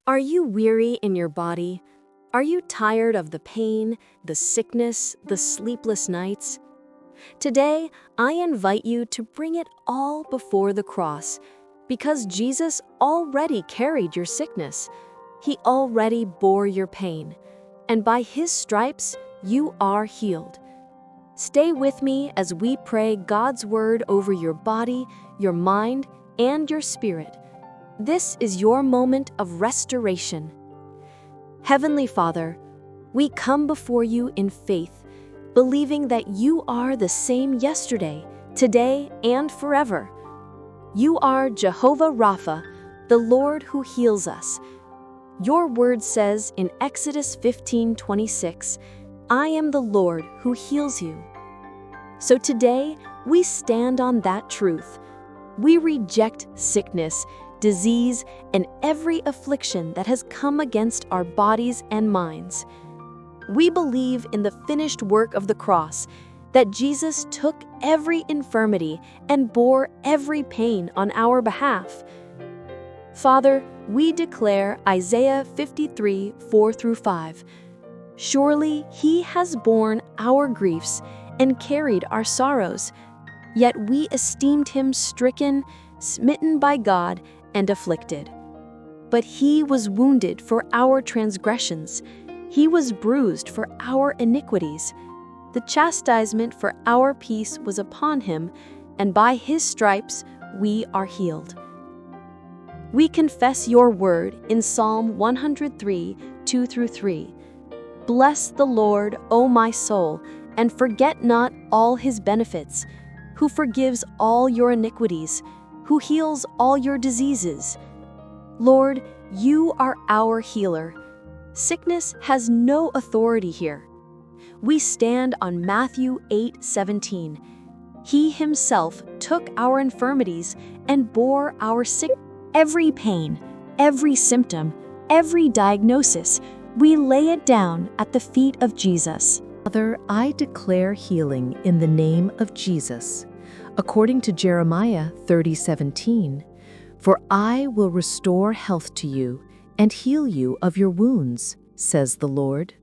Are you weary in your body? Are you tired of the pain, the sickness, the sleepless nights? Today, I invite you to bring it all before the cross because Jesus already carried your sickness. He already bore your pain, and by His stripes, you are healed. Stay with me as we pray God's word over your body, your mind, and your spirit. This is your moment of restoration. Heavenly Father, we come before you in faith, believing that you are the same yesterday, today, and forever. You are Jehovah Rapha, the Lord who heals us. Your word says in Exodus 15:26, I am the Lord who heals you. So today, we stand on that truth. We reject sickness, disease, and every affliction that has come against our bodies and minds. We believe in the finished work of the cross, that Jesus took every infirmity and bore every pain on our behalf. Father, we declare Isaiah 53:4-5. Surely He has borne our griefs and carried our sorrows, yet we esteemed Him stricken, smitten by God, and afflicted. But He was wounded for our transgressions. He was bruised for our iniquities. The chastisement for our peace was upon Him, and by His stripes we are healed. We confess your word in Psalm 103:2-3. Bless the Lord, O my soul, and forget not all His benefits, who forgives all your iniquities, who heals all your diseases. Lord, you are our healer. Sickness has no authority here. We stand on Matthew 8:17. He Himself took our infirmities and bore our sick. Every pain, every symptom, every diagnosis, we lay it down at the feet of Jesus. Father, I declare healing in the name of Jesus. According to Jeremiah 30:17, for I will restore health to you and heal you of your wounds, says the Lord.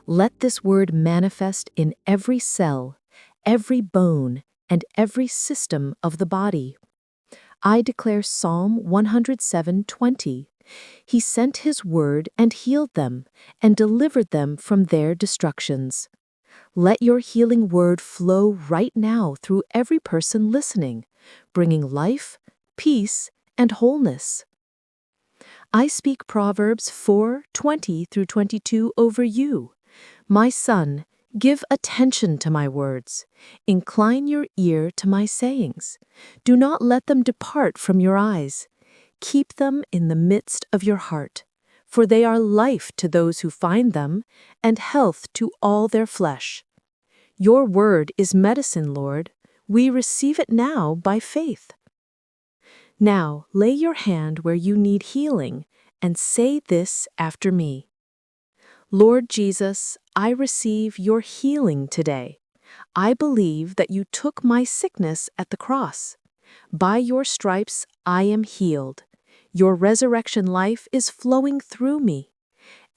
Let this word manifest in every cell, every bone, and every system of the body. I declare Psalm 107:20. He sent His word and healed them and delivered them from their destructions. Let your healing word flow right now through every person listening, bringing life, peace, and wholeness. I speak Proverbs 4:20-22 over you. My son, give attention to my words. Incline your ear to my sayings. Do not let them depart from your eyes. Keep them in the midst of your heart, for they are life to those who find them and health to all their flesh. Your word is medicine, Lord. We receive it now by faith. Now lay your hand where you need healing and say this after me. Lord Jesus, I receive your healing today. I believe that you took my sickness at the cross. By your stripes, I am healed. Your resurrection life is flowing through me.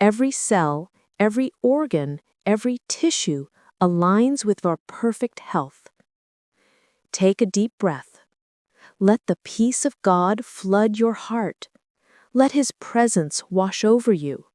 Every cell, every organ, every tissue aligns with our perfect health. Take a deep breath. Let the peace of God flood your heart. Let His presence wash over you.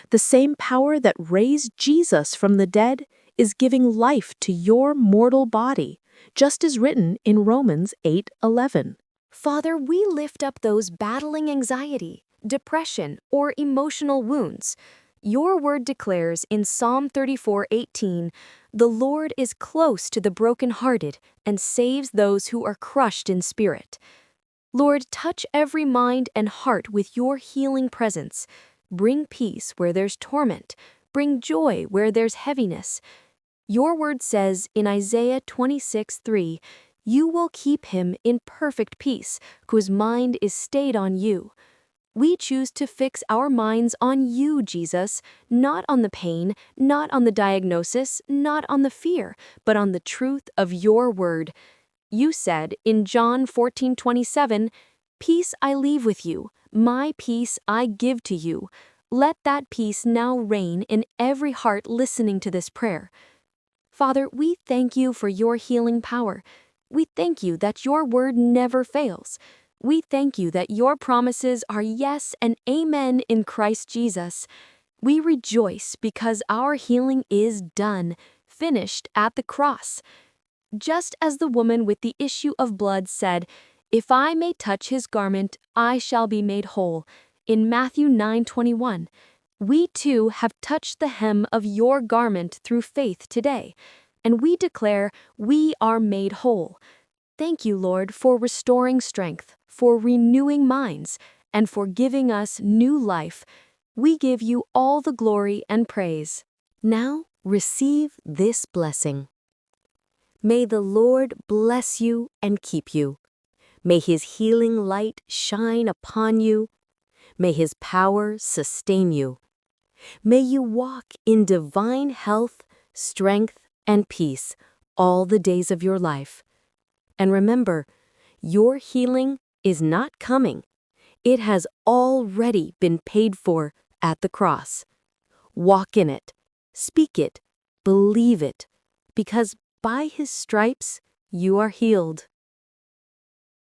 The same power that raised Jesus from the dead is giving life to your mortal body, just as written in Romans 8:11. Father, we lift up those battling anxiety, depression, or emotional wounds. Your word declares in Psalm 34:18, the Lord is close to the brokenhearted and saves those who are crushed in spirit. Lord, touch every mind and heart with your healing presence. Bring peace where there's torment. Bring joy where there's heaviness. Your word says in Isaiah 26:3, you will keep him in perfect peace, whose mind is stayed on you. We choose to fix our minds on you, Jesus, not on the pain, not on the diagnosis, not on the fear, but on the truth of your word. You said in John 14:27, Peace I leave with you, my peace I give to you. Let that peace now reign in every heart listening to this prayer. Father, we thank you for your healing power. We thank you that your word never fails. We thank you that your promises are yes and amen in Christ Jesus. We rejoice because our healing is done, finished at the cross. Just as the woman with the issue of blood said, "If I may touch his garment, I shall be made whole," in Matthew 9:21, we too have touched the hem of your garment through faith today, and we declare we are made whole. Thank you, Lord, for restoring strength, for renewing minds, and for giving us new life. We give you all the glory and praise. Now, receive this blessing. May the Lord bless you and keep you. May his healing light shine upon you. May his power sustain you. May you walk in divine health, strength, and peace all the days of your life. And remember, your healing is not coming. It has already been paid for at the cross. Walk in it, speak it, believe it, because by his stripes you are healed.